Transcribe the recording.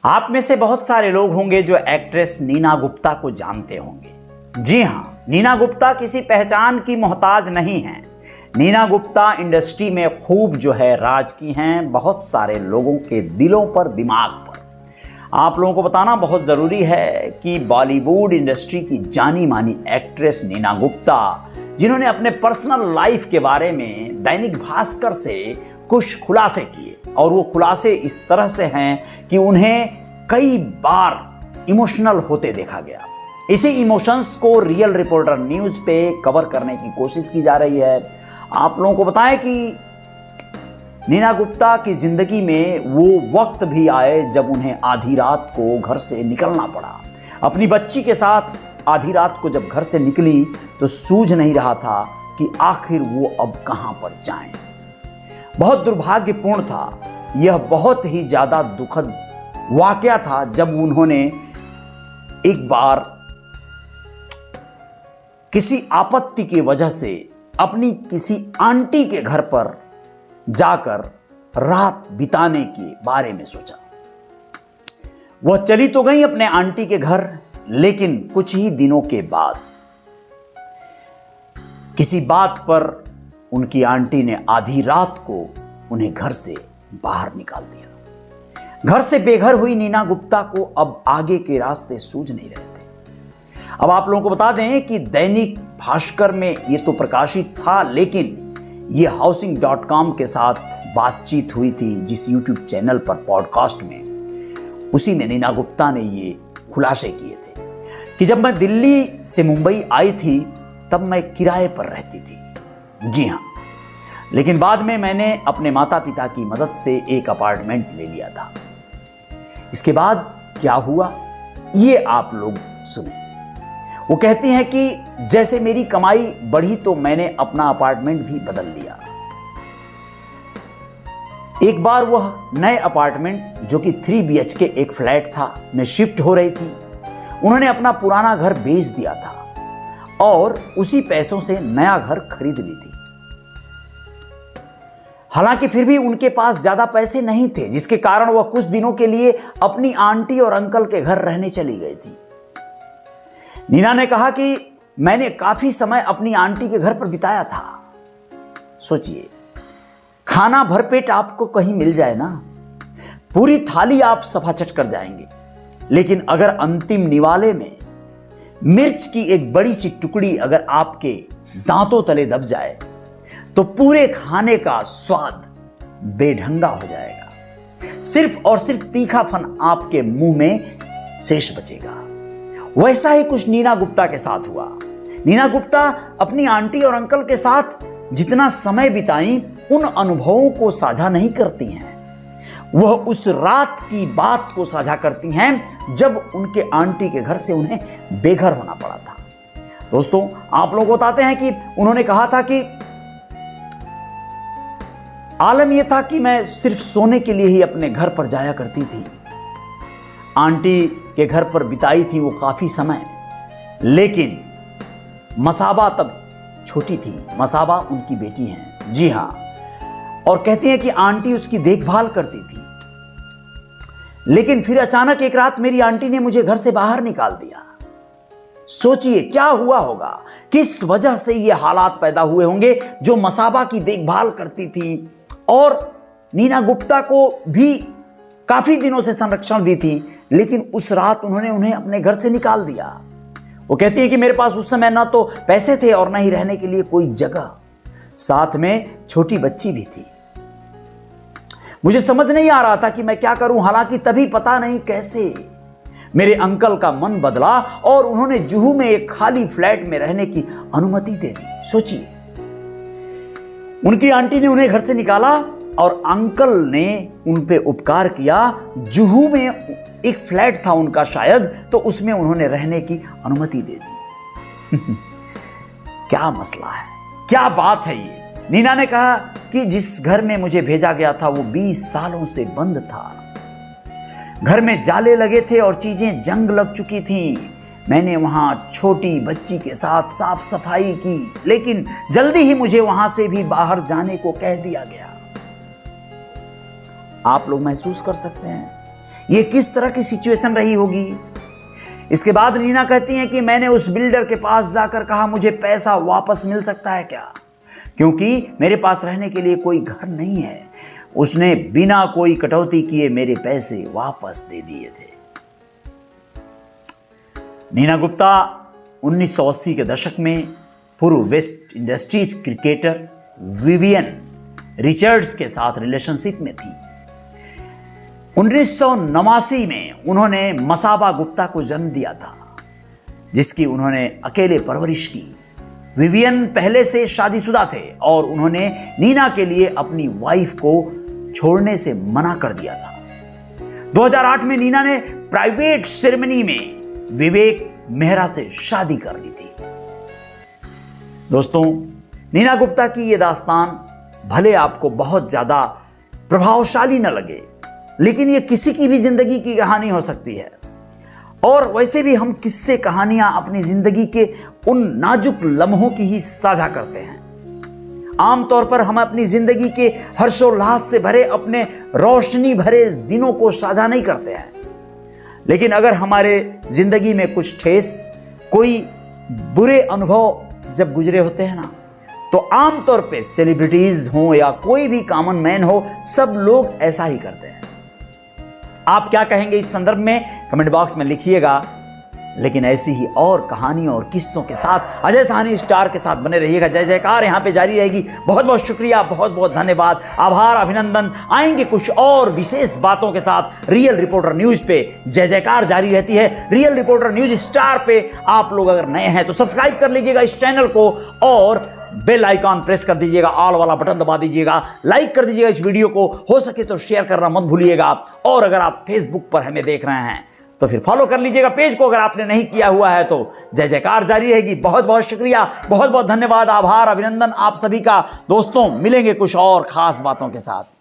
आप में से बहुत सारे लोग होंगे जो एक्ट्रेस नीना गुप्ता को जानते होंगे। जी हाँ, नीना गुप्ता किसी पहचान की मोहताज नहीं है। नीना गुप्ता इंडस्ट्री में खूब राज की हैं, बहुत सारे लोगों के दिलों पर, दिमाग पर। आप लोगों को बताना बहुत ज़रूरी है कि बॉलीवुड इंडस्ट्री की जानी मानी एक्ट्रेस नीना गुप्ता, जिन्होंने अपने पर्सनल लाइफ के बारे में दैनिक भास्कर से कुछ खुलासे किए, और वो खुलासे इस तरह से हैं कि उन्हें कई बार इमोशनल होते देखा गया। इसी इमोशंस को रियल रिपोर्टर न्यूज़ पे कवर करने की कोशिश की जा रही है। आप लोगों को बताएं कि नीना गुप्ता की जिंदगी में वो वक्त भी आए जब उन्हें आधी रात को घर से निकलना पड़ा। अपनी बच्ची के साथ आधी रात को जब घर से निकली तो सूझ नहीं रहा था कि आखिर वो अब कहां पर जाएं। बहुत दुर्भाग्यपूर्ण था, यह बहुत ही ज्यादा दुखद वाकया था जब उन्होंने एक बार किसी आपत्ति की वजह से अपनी किसी आंटी के घर पर जाकर रात बिताने के बारे में सोचा। वह चली तो गई अपने आंटी के घर, लेकिन कुछ ही दिनों के बाद किसी बात पर उनकी आंटी ने आधी रात को उन्हें घर से बाहर निकाल दिया। घर से बेघर हुई नीना गुप्ता को अब आगे के रास्ते सूझ नहीं रहे थे। अब आप लोगों को बता दें कि दैनिक भास्कर में ये तो प्रकाशित था, लेकिन ये हाउसिंग.com के साथ बातचीत हुई थी, जिस यूट्यूब चैनल पर पॉडकास्ट में, उसी में नीना गुप्ता ने ये खुलासे किए थे कि जब मैं दिल्ली से मुंबई आई थी तब मैं किराए पर रहती थी। जी हाँ, लेकिन बाद में मैंने अपने माता पिता की मदद से एक अपार्टमेंट ले लिया था। इसके बाद क्या हुआ ये आप लोग सुने। वो कहती हैं कि जैसे मेरी कमाई बढ़ी तो मैंने अपना अपार्टमेंट भी बदल लिया। एक बार वह नए अपार्टमेंट, जो कि 3 BHK एक फ्लैट था, में शिफ्ट हो रही थी। उन्होंने अपना पुराना घर बेच दिया था और उसी पैसों से नया घर खरीद ली थी। हालांकि फिर भी उनके पास ज्यादा पैसे नहीं थे, जिसके कारण वह कुछ दिनों के लिए अपनी आंटी और अंकल के घर रहने चली गई थी। नीना ने कहा कि मैंने काफी समय अपनी आंटी के घर पर बिताया था। सोचिए, खाना भरपेट आपको कहीं मिल जाए ना, पूरी थाली आप सफाचट कर जाएंगे, लेकिन अगर अंतिम निवाले में मिर्च की एक बड़ी सी टुकड़ी अगर आपके दांतों तले दब जाए तो पूरे खाने का स्वाद बेढंगा हो जाएगा। सिर्फ और सिर्फ तीखापन आपके मुंह में शेष बचेगा। वैसा ही कुछ नीना गुप्ता के साथ हुआ। नीना गुप्ता अपनी आंटी और अंकल के साथ जितना समय बिताई, उन अनुभवों को साझा नहीं करती हैं। वह उस रात की बात को साझा करती हैं जब उनके आंटी के घर से उन्हें बेघर होना पड़ा था। दोस्तों, आप लोग बताते हैं कि उन्होंने कहा था कि आलम यह था कि मैं सिर्फ सोने के लिए ही अपने घर पर जाया करती थी। आंटी के घर पर बिताई थी वो काफी समय, लेकिन मसाबा तब छोटी थी। मसाबा उनकी बेटी हैं। जी हाँ, और कहती हैं कि आंटी उसकी देखभाल करती थी। लेकिन फिर अचानक एक रात मेरी आंटी ने मुझे घर से बाहर निकाल दिया। सोचिए क्या हुआ होगा, किस वजह से ये हालात पैदा हुए होंगे। जो मसाबा की देखभाल करती थी और नीना गुप्ता को भी काफी दिनों से संरक्षण दी थी, लेकिन उस रात उन्होंने उन्हें अपने घर से निकाल दिया। वो कहती है कि मेरे पास उस समय ना तो पैसे थे और ना ही रहने के लिए कोई जगह, साथ में छोटी बच्ची भी थी। मुझे समझ नहीं आ रहा था कि मैं क्या करूं। हालांकि तभी पता नहीं कैसे मेरे अंकल का मन बदला और उन्होंने जुहू में एक खाली फ्लैट में रहने की अनुमति दे दी। सोचिए, उनकी आंटी ने उन्हें घर से निकाला और अंकल ने उन पे उपकार किया। जुहू में एक फ्लैट था उनका शायद, तो उसमें उन्होंने रहने की अनुमति दे दी। क्या मसला है, क्या बात है ये। नीना ने कहा कि जिस घर में मुझे भेजा गया था वो 20 सालों से बंद था। घर में जाले लगे थे और चीजें जंग लग चुकी थी। मैंने वहां छोटी बच्ची के साथ साफ सफाई की, लेकिन जल्दी ही मुझे वहां से भी बाहर जाने को कह दिया गया। आप लोग महसूस कर सकते हैं ये किस तरह की सिचुएशन रही होगी। इसके बाद नीना कहती हैं कि मैंने उस बिल्डर के पास जाकर कहा मुझे पैसा वापस मिल सकता है क्या, क्योंकि मेरे पास रहने के लिए कोई घर नहीं है। उसने बिना कोई कटौती किए मेरे पैसे वापस दे दिए थे। नीना गुप्ता 1980 के दशक में पूर्व West Indies cricketer Vivian Richards के साथ रिलेशनशिप में थी। 1989 में उन्होंने मसाबा गुप्ता को जन्म दिया था, जिसकी उन्होंने अकेले परवरिश की। विवियन पहले से शादीशुदा थे और उन्होंने नीना के लिए अपनी वाइफ को छोड़ने से मना कर दिया था। 2008 में नीना ने प्राइवेट सेरेमनी में विवेक मेहरा से शादी कर ली थी। दोस्तों, नीना गुप्ता की यह दास्तान भले आपको बहुत ज्यादा प्रभावशाली न लगे, लेकिन यह किसी की भी जिंदगी की कहानी हो सकती है। और वैसे भी हम किस्से कहानियां अपनी जिंदगी के उन नाजुक लम्हों की ही साझा करते हैं। आमतौर पर हम अपनी जिंदगी के हर्षोल्लास से भरे अपने रोशनी भरे दिनों को साझा नहीं करते हैं, लेकिन अगर हमारे जिंदगी में कुछ ठेस, कोई बुरे अनुभव जब गुजरे होते हैं ना, तो आमतौर पे सेलिब्रिटीज हो या कोई भी कॉमन मैन हो, सब लोग ऐसा ही करते हैं। आप क्या कहेंगे इस संदर्भ में कमेंट बॉक्स में लिखिएगा। लेकिन ऐसी ही और कहानियों और किस्सों के साथ अजय साहनी स्टार के साथ बने रहिएगा। जय जयकार यहाँ पे जारी रहेगी। बहुत बहुत शुक्रिया, बहुत बहुत धन्यवाद, आभार, अभिनंदन। आएंगे कुछ और विशेष बातों के साथ रियल रिपोर्टर न्यूज पे। जय जयकार जारी रहती है रियल रिपोर्टर न्यूज स्टार पे। आप लोग अगर नए हैं तो सब्सक्राइब कर लीजिएगा इस चैनल को और बेल आइकॉन प्रेस कर दीजिएगा, ऑल वाला बटन दबा दीजिएगा, लाइक कर दीजिएगा इस वीडियो को, हो सके तो शेयर करना मत भूलिएगा। और अगर आप फेसबुक पर हमें देख रहे हैं तो फिर फॉलो कर लीजिएगा पेज को, अगर आपने नहीं किया हुआ है तो। जय जयकार जारी रहेगी। बहुत बहुत शुक्रिया, बहुत बहुत धन्यवाद, आभार, अभिनंदन आप सभी का। दोस्तों, मिलेंगे कुछ और खास बातों के साथ।